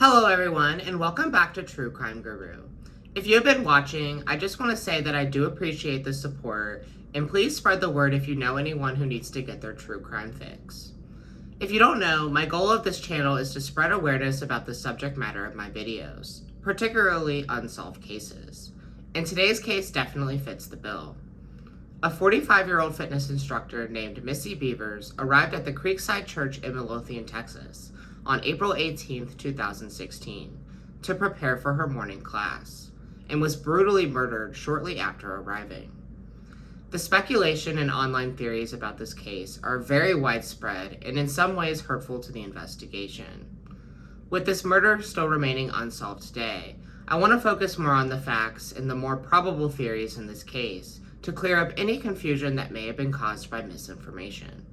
Hello everyone, and welcome back to True Crime Guru. If you've been watching, I just want to say that I do appreciate the support, and please spread the word if you know anyone who needs to get their true crime fix. If you don't know, my goal of this channel is to spread awareness about the subject matter of my videos, particularly unsolved cases. And today's case definitely fits the bill. A 45-year-old fitness instructor named Missy Bevers arrived at the Creekside Church in Midlothian, Texas, on April 18, 2016, to prepare for her morning class, and was brutally murdered shortly after arriving. The speculation and online theories about this case are very widespread and in some ways hurtful to the investigation. With this murder still remaining unsolved today, I want to focus more on the facts and the more probable theories in this case to clear up any confusion that may have been caused by misinformation.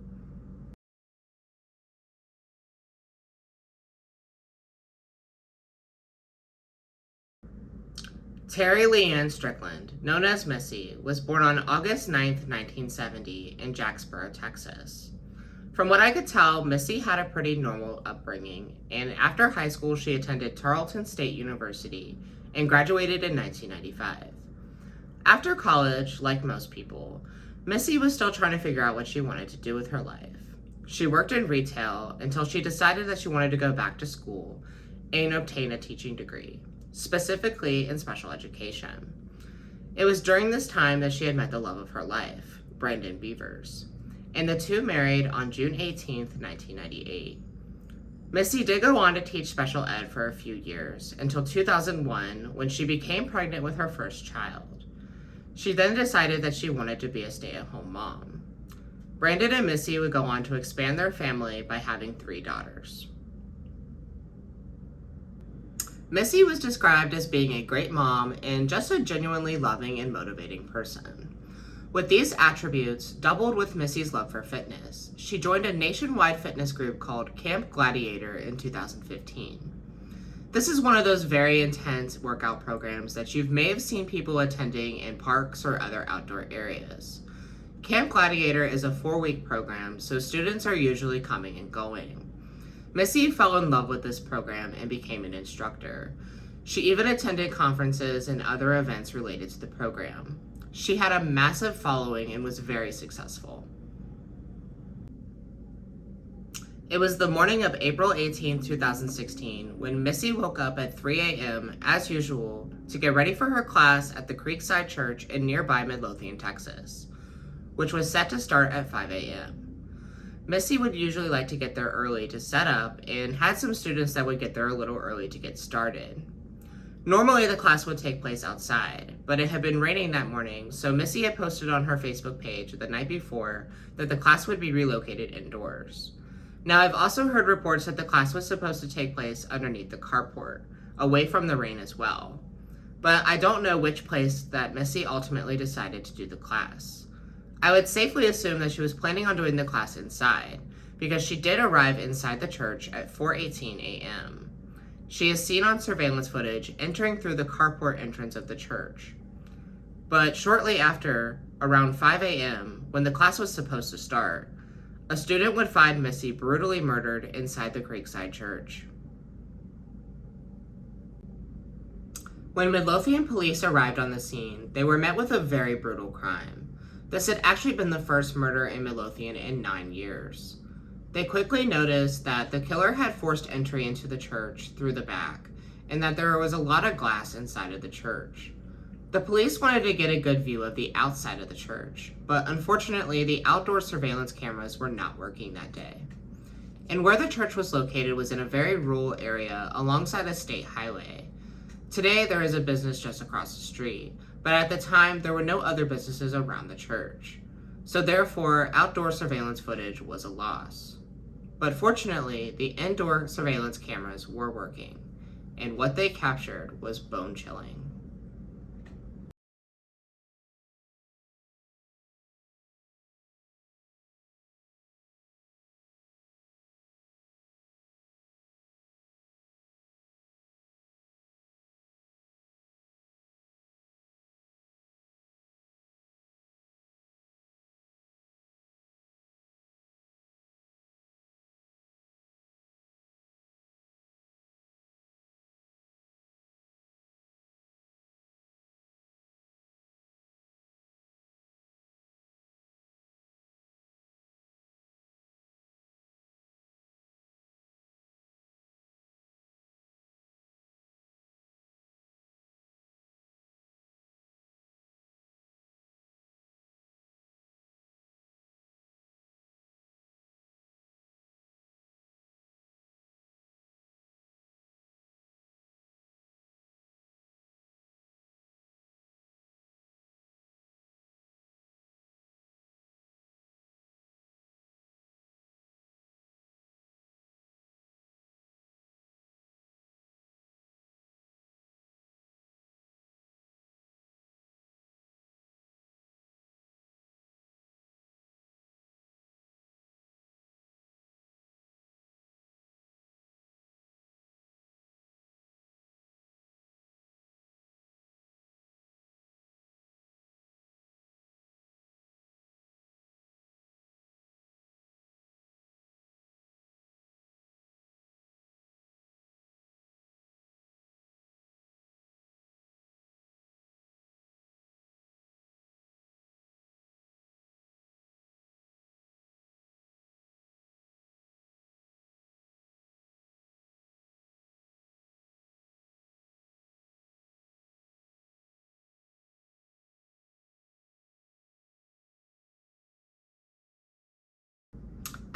Terry Leanne Strickland, known as Missy, was born on August 9, 1970, in Jacksboro, Texas. From what I could tell, Missy had a pretty normal upbringing, and after high school, she attended Tarleton State University and graduated in 1995. After college, like most people, Missy was still trying to figure out what she wanted to do with her life. She worked in retail until she decided that she wanted to go back to school and obtain a teaching degree, specifically in special education. It was during this time that she had met the love of her life, Brandon Bevers, and the two married on June 18, 1998. Missy did go on to teach special ed for a few years, until 2001, when she became pregnant with her first child. She then decided that she wanted to be a stay-at-home mom. Brandon and Missy would go on to expand their family by having 3 daughters. Missy was described as being a great mom and just a genuinely loving and motivating person. With these attributes, doubled with Missy's love for fitness, she joined a nationwide fitness group called Camp Gladiator in 2015. This is one of those very intense workout programs that you may have seen people attending in parks or other outdoor areas. Camp Gladiator is a 4-week program, so students are usually coming and going. Missy fell in love with this program and became an instructor. She even attended conferences and other events related to the program. She had a massive following and was very successful. It was the morning of April 18, 2016, when Missy woke up at 3 a.m. as usual to get ready for her class at the Creekside Church in nearby Midlothian, Texas, which was set to start at 5 a.m. Missy would usually like to get there early to set up and had some students that would get there a little early to get started. Normally the class would take place outside, but it had been raining that morning, so Missy had posted on her Facebook page the night before that the class would be relocated indoors. Now, I've also heard reports that the class was supposed to take place underneath the carport, away from the rain as well. But I don't know which place that Missy ultimately decided to do the class. I would safely assume that she was planning on doing the class inside, because she did arrive inside the church at 4:18 a.m. She is seen on surveillance footage entering through the carport entrance of the church. But shortly after, around 5 a.m., when the class was supposed to start, a student would find Missy brutally murdered inside the Creekside Church. When Midlothian police arrived on the scene, they were met with a very brutal crime. This had actually been the first murder in Midlothian in 9 years. They quickly noticed that the killer had forced entry into the church through the back, and that there was a lot of glass inside of the church. The police wanted to get a good view of the outside of the church, but unfortunately the outdoor surveillance cameras were not working that day. And where the church was located was in a very rural area alongside a state highway. Today there is a business just across the street, but at the time there were no other businesses around the church. So therefore, outdoor surveillance footage was a loss. But fortunately, the indoor surveillance cameras were working, and what they captured was bone-chilling.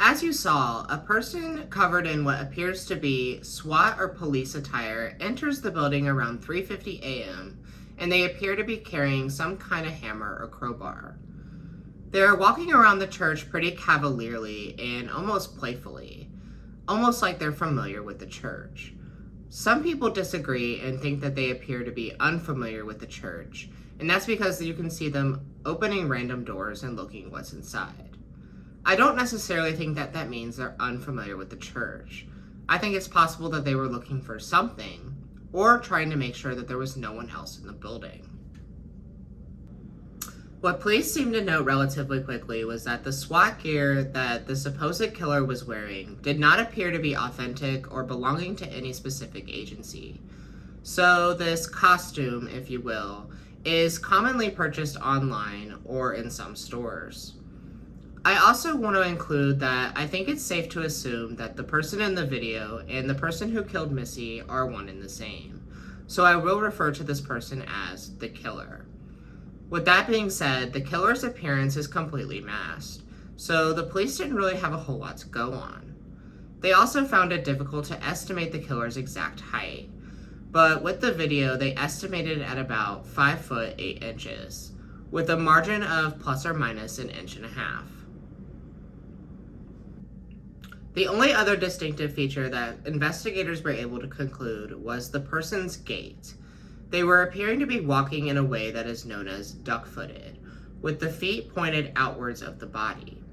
As you saw, a person covered in what appears to be SWAT or police attire enters the building around 3:50 a.m., and they appear to be carrying some kind of hammer or crowbar. They're walking around the church pretty cavalierly and almost playfully, almost like they're familiar with the church. Some people disagree and think that they appear to be unfamiliar with the church, and that's because you can see them opening random doors and looking what's inside. I don't necessarily think that that means they're unfamiliar with the church. I think it's possible that they were looking for something or trying to make sure that there was no one else in the building. What police seemed to note relatively quickly was that the SWAT gear that the supposed killer was wearing did not appear to be authentic or belonging to any specific agency. So this costume, if you will, is commonly purchased online or in some stores. I also want to include that I think it's safe to assume that the person in the video and the person who killed Missy are one and the same. So I will refer to this person as the killer. With that being said, the killer's appearance is completely masked, so the police didn't really have a whole lot to go on. They also found it difficult to estimate the killer's exact height, but with the video, they estimated it at about 5 foot 8 inches, with a margin of plus or minus an inch and a half. The only other distinctive feature that investigators were able to conclude was the person's gait. They were appearing to be walking in a way that is known as duck-footed, with the feet pointed outwards of the body.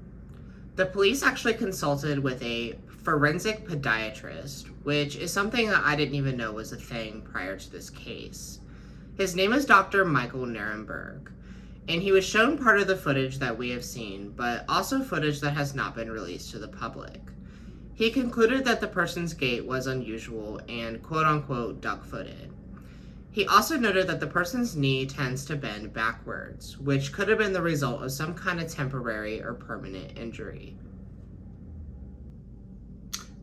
The police actually consulted with a forensic podiatrist, which is something that I didn't even know was a thing prior to this case. His name is Dr. Michael Nirenberg, and he was shown part of the footage that we have seen, but also footage that has not been released to the public. He concluded that the person's gait was unusual and quote-unquote duck-footed. He also noted that the person's knee tends to bend backwards, which could have been the result of some kind of temporary or permanent injury.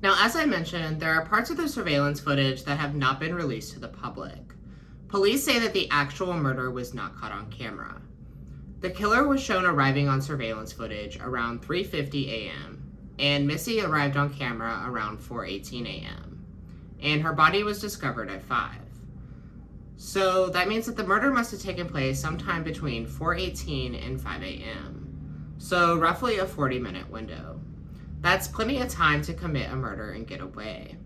Now, as I mentioned, there are parts of the surveillance footage that have not been released to the public. Police say that the actual murder was not caught on camera. The killer was shown arriving on surveillance footage around 3:50 a.m., and Missy arrived on camera around 4:18 a.m., and her body was discovered at 5. So that means that the murder must have taken place sometime between 4:18 and 5 a.m., so roughly a 40-minute window. That's plenty of time to commit a murder and get away.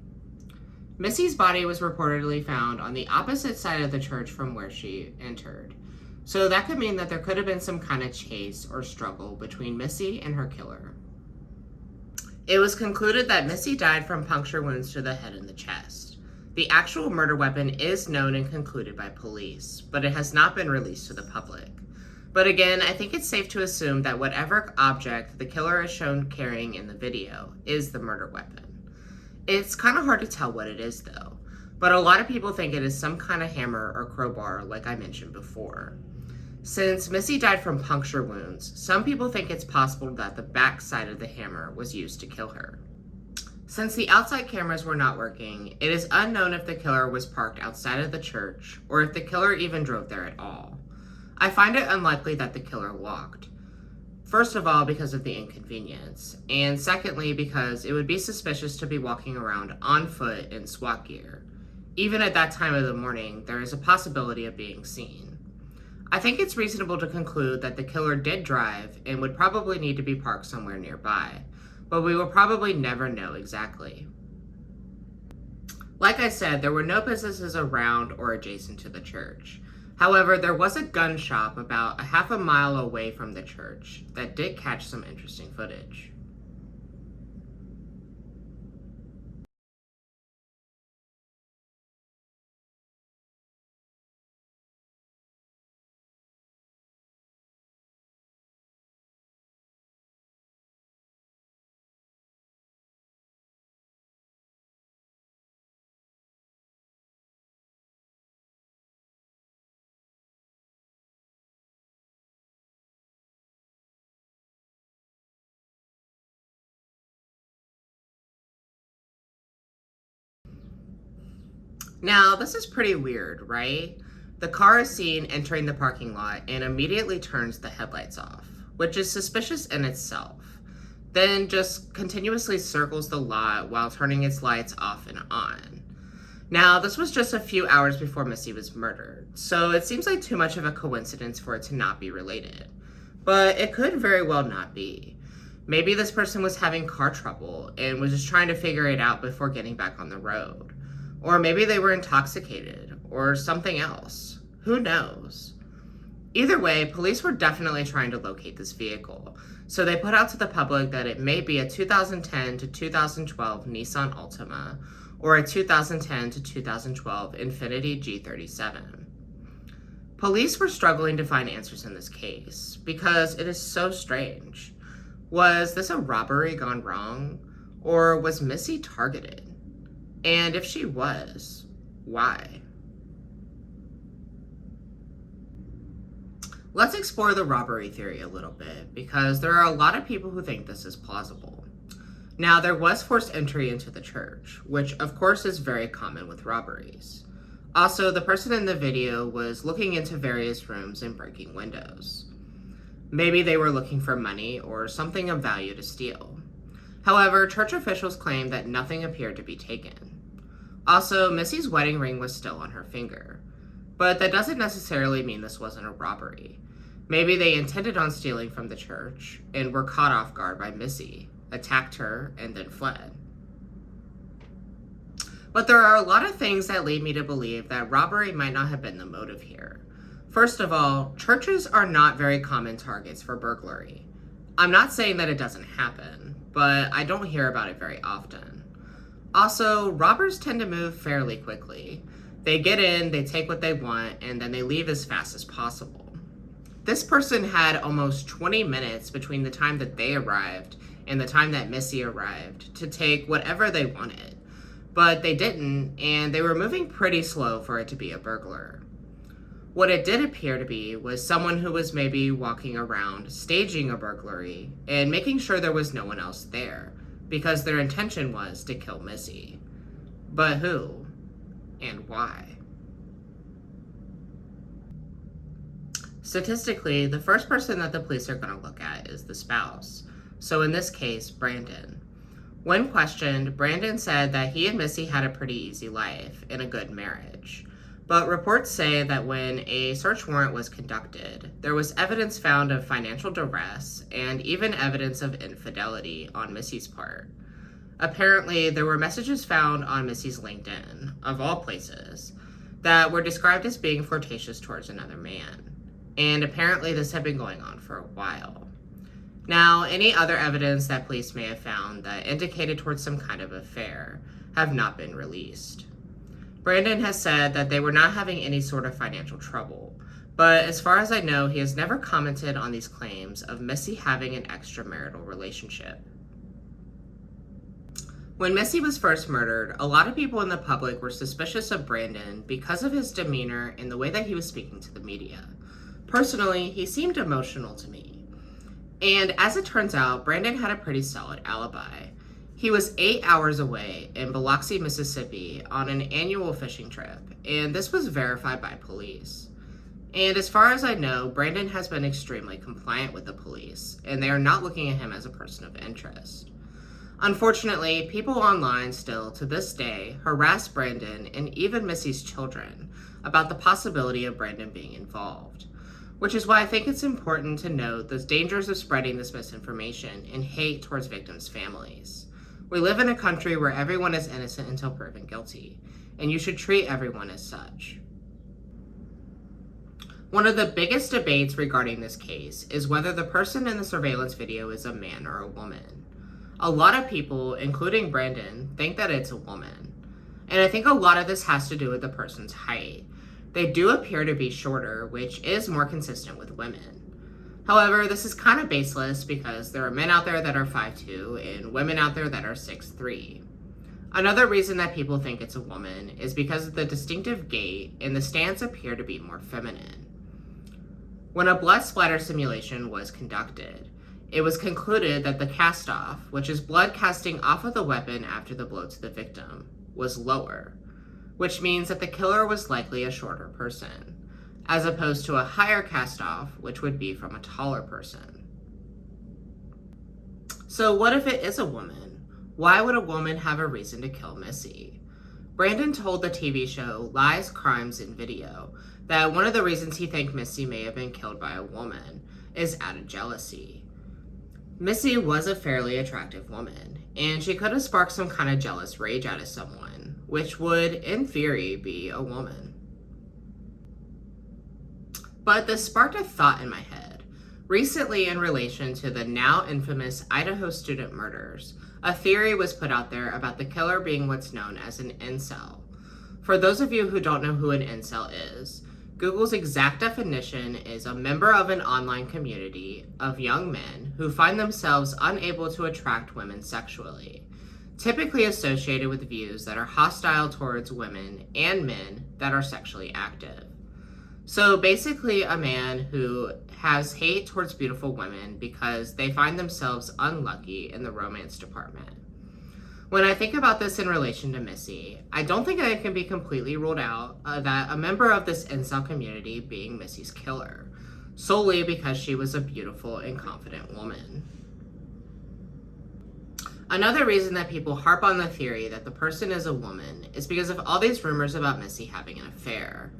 Missy's body was reportedly found on the opposite side of the church from where she entered, so that could mean that there could have been some kind of chase or struggle between Missy and her killer. It was concluded that Missy died from puncture wounds to the head and the chest. The actual murder weapon is known and concluded by police, but it has not been released to the public. But again, I think it's safe to assume that whatever object the killer is shown carrying in the video is the murder weapon. It's kind of hard to tell what it is though, but a lot of people think it is some kind of hammer or crowbar like I mentioned before. Since Missy died from puncture wounds, some people think it's possible that the back side of the hammer was used to kill her. Since the outside cameras were not working, it is unknown if the killer was parked outside of the church or if the killer even drove there at all. I find it unlikely that the killer walked. First of all, because of the inconvenience, and secondly, because it would be suspicious to be walking around on foot in SWAT gear. Even at that time of the morning, there is a possibility of being seen. I think it's reasonable to conclude that the killer did drive and would probably need to be parked somewhere nearby, but we will probably never know exactly. Like I said, there were no businesses around or adjacent to the church. However, there was a gun shop about a half a mile away from the church that did catch some interesting footage. Now, this is pretty weird, right? The car is seen entering the parking lot and immediately turns the headlights off, which is suspicious in itself. then just continuously circles the lot while turning its lights off and on. Now, this was just a few hours before Missy was murdered, so it seems like too much of a coincidence for it to not be related. But it could very well not be. Maybe this person was having car trouble and was just trying to figure it out before getting back on the road. Or maybe they were intoxicated, or something else. Who knows? Either way, police were definitely trying to locate this vehicle, so they put out to the public that it may be a 2010 to 2012 Nissan Altima, or a 2010 to 2012 Infiniti G37. Police were struggling to find answers in this case, because it is so strange. Was this a robbery gone wrong, or was Missy targeted? And if she was, why? Let's explore the robbery theory a little bit, because there are a lot of people who think this is plausible. Now, there was forced entry into the church, which of course is very common with robberies. Also, the person in the video was looking into various rooms and breaking windows. Maybe they were looking for money or something of value to steal. However, church officials claimed that nothing appeared to be taken. Also, Missy's wedding ring was still on her finger. But that doesn't necessarily mean this wasn't a robbery. Maybe they intended on stealing from the church and were caught off guard by Missy, attacked her, and then fled. But there are a lot of things that lead me to believe that robbery might not have been the motive here. First of all, churches are not very common targets for burglary. I'm not saying that it doesn't happen, but I don't hear about it very often. Also, robbers tend to move fairly quickly. They get in, they take what they want, and then they leave as fast as possible. This person had almost 20 minutes between the time that they arrived and the time that Missy arrived to take whatever they wanted. But they didn't, and they were moving pretty slow for it to be a burglar. What it did appear to be was someone who was maybe walking around, staging a burglary, and making sure there was no one else there, because their intention was to kill Missy. But who? And why? Statistically, the first person that the police are going to look at is the spouse. So in this case, Brandon. When questioned, Brandon said that he and Missy had a pretty easy life and a good marriage. But reports say that when a search warrant was conducted, there was evidence found of financial duress and even evidence of infidelity on Missy's part. Apparently, there were messages found on Missy's LinkedIn, of all places, that were described as being flirtatious towards another man. And apparently this had been going on for a while. Now, any other evidence that police may have found that indicated towards some kind of affair have not been released. Brandon has said that they were not having any sort of financial trouble, but as far as I know, he has never commented on these claims of Missy having an extramarital relationship. When Missy was first murdered, a lot of people in the public were suspicious of Brandon because of his demeanor and the way that he was speaking to the media. Personally, he seemed emotional to me. And as it turns out, Brandon had a pretty solid alibi. He was 8 hours away in Biloxi, Mississippi on an annual fishing trip, and this was verified by police. And as far as I know, Brandon has been extremely compliant with the police, and they are not looking at him as a person of interest. Unfortunately, people online still, to this day, harass Brandon and even Missy's children about the possibility of Brandon being involved, which is why I think it's important to note the dangers of spreading this misinformation and hate towards victims' families. We live in a country where everyone is innocent until proven guilty, and you should treat everyone as such. One of the biggest debates regarding this case is whether the person in the surveillance video is a man or a woman. A lot of people, including Brandon, think that it's a woman. And I think a lot of this has to do with the person's height. They do appear to be shorter, which is more consistent with women. However, this is kind of baseless because there are men out there that are 5'2" and women out there that are 6'3". Another reason that people think it's a woman is because of the distinctive gait and the stance appear to be more feminine. When a blood splatter simulation was conducted, it was concluded that the cast-off, which is blood casting off of the weapon after the blow to the victim, was lower, which means that the killer was likely a shorter person, as opposed to a higher cast-off, which would be from a taller person. So what if it is a woman? Why would a woman have a reason to kill Missy? Brandon told the TV show Lies, Crimes, and Video that one of the reasons he thinks Missy may have been killed by a woman is out of jealousy. Missy was a fairly attractive woman, and she could have sparked some kind of jealous rage out of someone, which would, in theory, be a woman. But this sparked a thought in my head. Recently, in relation to the now infamous Idaho student murders, a theory was put out there about the killer being what's known as an incel. For those of you who don't know who an incel is, Google's exact definition is a member of an online community of young men who find themselves unable to attract women sexually, typically associated with views that are hostile towards women and men that are sexually active. So basically a man who has hate towards beautiful women because they find themselves unlucky in the romance department. When I think about this in relation to Missy, I don't think it can be completely ruled out that a member of this incel community being Missy's killer, solely because she was a beautiful and confident woman. Another reason that people harp on the theory that the person is a woman is because of all these rumors about Missy having an affair.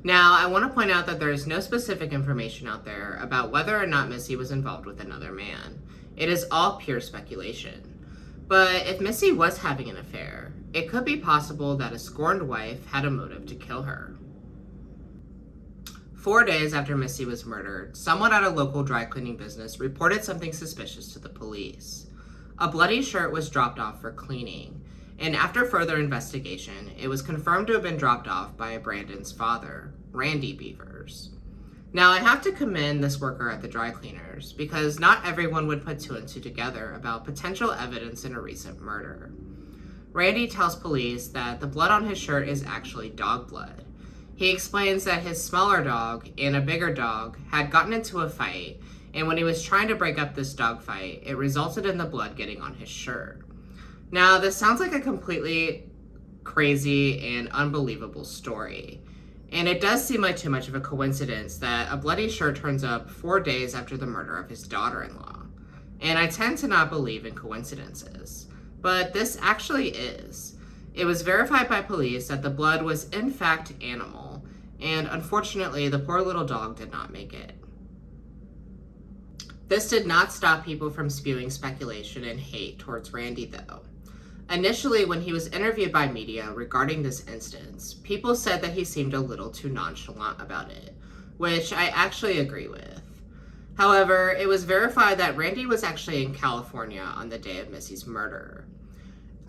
Now, I want to point out that there is no specific information out there about whether or not Missy was involved with another man. It is all pure speculation. But if Missy was having an affair, it could be possible that a scorned wife had a motive to kill her. 4 days after Missy was murdered, someone at a local dry cleaning business reported something suspicious to the police. A bloody shirt was dropped off for cleaning, and after further investigation, it was confirmed to have been dropped off by Brandon's father, Randy Bevers. Now, I have to commend this worker at the dry cleaners because not everyone would put two and two together about potential evidence in a recent murder. Randy tells police that the blood on his shirt is actually dog blood. He explains that his smaller dog and a bigger dog had gotten into a fight, and when he was trying to break up this dog fight, it resulted in the blood getting on his shirt. Now, this sounds like a completely crazy and unbelievable story, and it does seem like too much of a coincidence that a bloody shirt turns up 4 days after the murder of his daughter-in-law. And I tend to not believe in coincidences, but this actually is. It was verified by police that the blood was in fact animal, and unfortunately the poor little dog did not make it. This did not stop people from spewing speculation and hate towards Randy, though. Initially, when he was interviewed by media regarding this instance, people said that he seemed a little too nonchalant about it, which I actually agree with. However, it was verified that Randy was actually in California on the day of Missy's murder.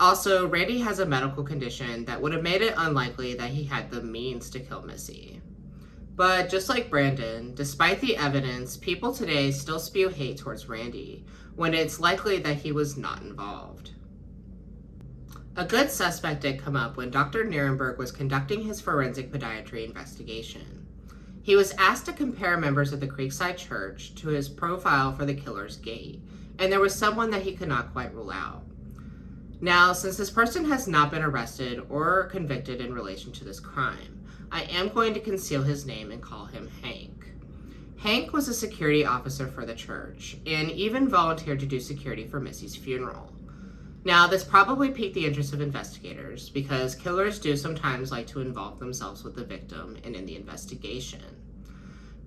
Also, Randy has a medical condition that would have made it unlikely that he had the means to kill Missy. But just like Brandon, despite the evidence, people today still spew hate towards Randy when it's likely that he was not involved. A good suspect did come up when Dr. Nierenberg was conducting his forensic podiatry investigation. He was asked to compare members of the Creekside Church to his profile for the killer's gait, and there was someone that he could not quite rule out. Now, since this person has not been arrested or convicted in relation to this crime, I am going to conceal his name and call him Hank. Hank was a security officer for the church, and even volunteered to do security for Missy's funeral. Now, this probably piqued the interest of investigators because killers do sometimes like to involve themselves with the victim and in the investigation.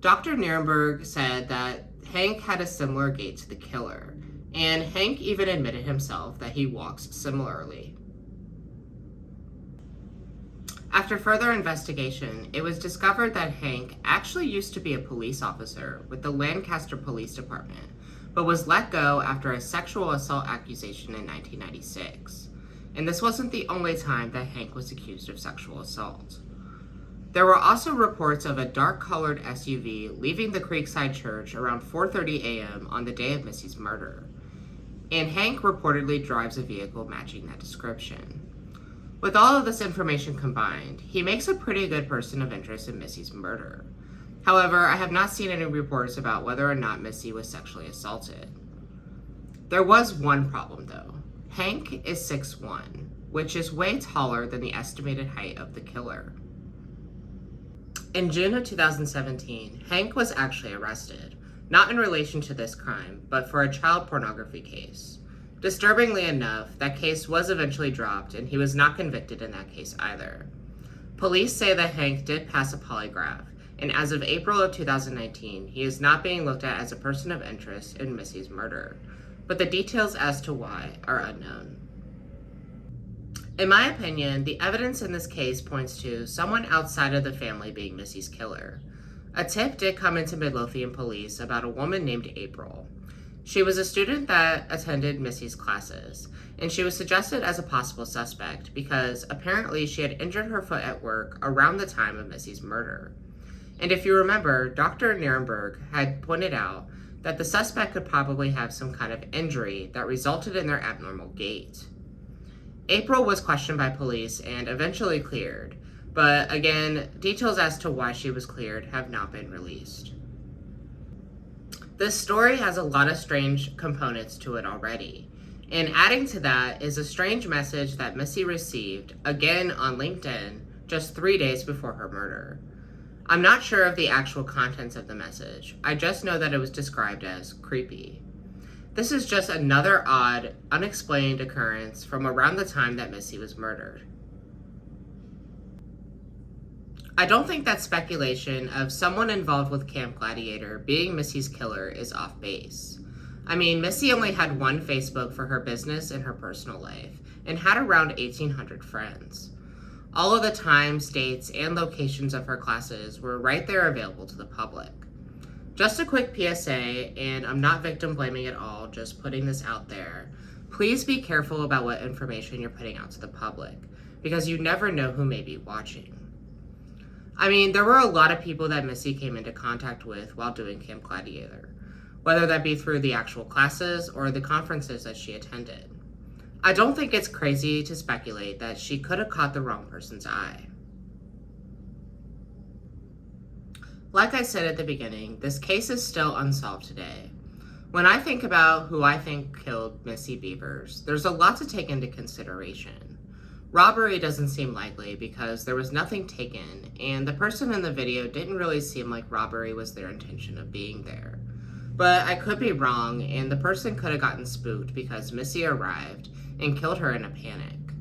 Dr. Nierenberg said that Hank had a similar gait to the killer, and Hank even admitted himself that he walks similarly. After further investigation, it was discovered that Hank actually used to be a police officer with the Lancaster Police Department, but was let go after a sexual assault accusation in 1996. And this wasn't the only time that Hank was accused of sexual assault. There were also reports of a dark-colored SUV leaving the Creekside Church around 4:30 a.m. on the day of Missy's murder. And Hank reportedly drives a vehicle matching that description. With all of this information combined, he makes a pretty good person of interest in Missy's murder. However, I have not seen any reports about whether or not Missy was sexually assaulted. There was one problem, though. Hank is 6'1", which is way taller than the estimated height of the killer. In June of 2017, Hank was actually arrested, not in relation to this crime, but for a child pornography case. Disturbingly enough, that case was eventually dropped, and he was not convicted in that case either. Police say that Hank did pass a polygraph, and as of April of 2019, he is not being looked at as a person of interest in Missy's murder, but the details as to why are unknown. In my opinion, the evidence in this case points to someone outside of the family being Missy's killer. A tip did come into Midlothian Police about a woman named April. She was a student that attended Missy's classes, and she was suggested as a possible suspect because apparently she had injured her foot at work around the time of Missy's murder. And if you remember, Dr. Nierenberg had pointed out that the suspect could probably have some kind of injury that resulted in their abnormal gait. April was questioned by police and eventually cleared, but again, details as to why she was cleared have not been released. This story has a lot of strange components to it already, and adding to that is a strange message that Missy received, again on LinkedIn, just 3 days before her murder. I'm not sure of the actual contents of the message, I just know that it was described as creepy. This is just another odd, unexplained occurrence from around the time that Missy was murdered. I don't think that speculation of someone involved with Camp Gladiator being Missy's killer is off base. I mean, Missy only had one Facebook for her business and her personal life, and had around 1,800 friends. All of the times, dates, and locations of her classes were right there available to the public. Just a quick PSA, and I'm not victim blaming at all, just putting this out there. Please be careful about what information you're putting out to the public, because you never know who may be watching. I mean, there were a lot of people that Missy came into contact with while doing Camp Gladiator, whether that be through the actual classes or the conferences that she attended. I don't think it's crazy to speculate that she could have caught the wrong person's eye. Like I said at the beginning, this case is still unsolved today. When I think about who I think killed Missy Bevers, there's a lot to take into consideration. Robbery doesn't seem likely because there was nothing taken, and the person in the video didn't really seem like robbery was their intention of being there. But I could be wrong, and the person could have gotten spooked because Missy arrived and killed her in a panic.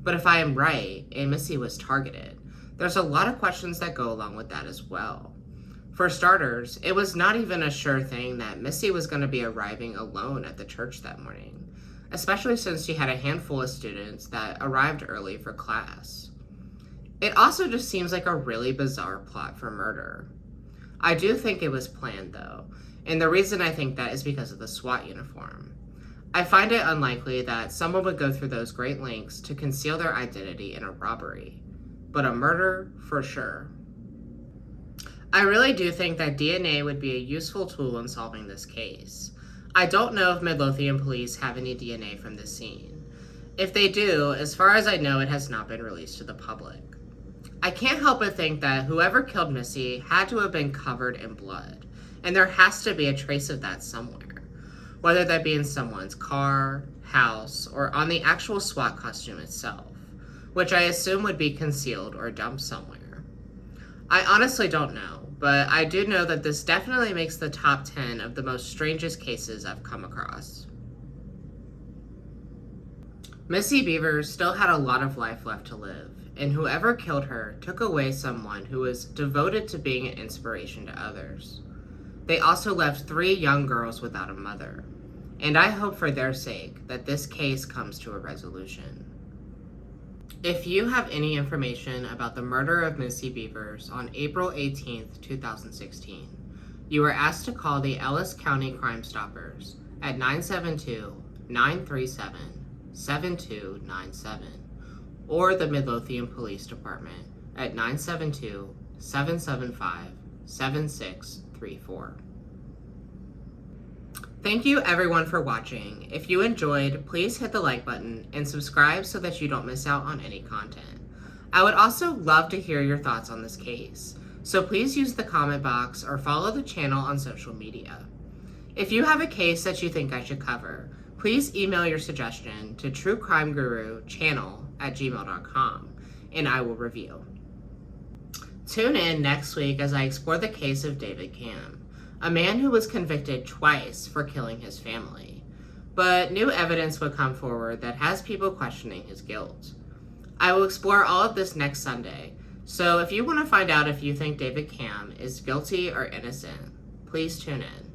But if I am right, and Missy was targeted, there's a lot of questions that go along with that as well. For starters, it was not even a sure thing that Missy was going to be arriving alone at the church that morning, especially since she had a handful of students that arrived early for class. It also just seems like a really bizarre plot for murder. I do think it was planned though, and the reason I think that is because of the SWAT uniform. I find it unlikely that someone would go through those great lengths to conceal their identity in a robbery, but a murder for sure. I really do think that DNA would be a useful tool in solving this case. I don't know if Midlothian police have any DNA from this scene. If they do, as far as I know, it has not been released to the public. I can't help but think that whoever killed Missy had to have been covered in blood, and there has to be a trace of that somewhere, whether that be in someone's car, house, or on the actual SWAT costume itself, which I assume would be concealed or dumped somewhere. I honestly don't know, but I do know that this definitely makes the top 10 of the most strangest cases I've come across. Missy Bevers still had a lot of life left to live, and whoever killed her took away someone who was devoted to being an inspiration to others. They also left 3 young girls without a mother, and I hope for their sake that this case comes to a resolution. If you have any information about the murder of Missy Bevers on April 18th, 2016, you are asked to call the Ellis County Crime Stoppers at 972-937-7297 or the Midlothian Police Department at 972-775-7634. Thank you everyone for watching. If you enjoyed, please hit the like button and subscribe so that you don't miss out on any content. I would also love to hear your thoughts on this case, so please use the comment box or follow the channel on social media. If you have a case that you think I should cover, please email your suggestion to truecrimeguruchannel@gmail.com and I will review. Tune in next week as I explore the case of David Cam, a man who was convicted twice for killing his family. But new evidence would come forward that has people questioning his guilt. I will explore all of this next Sunday, so if you want to find out if you think David Cam is guilty or innocent, please tune in.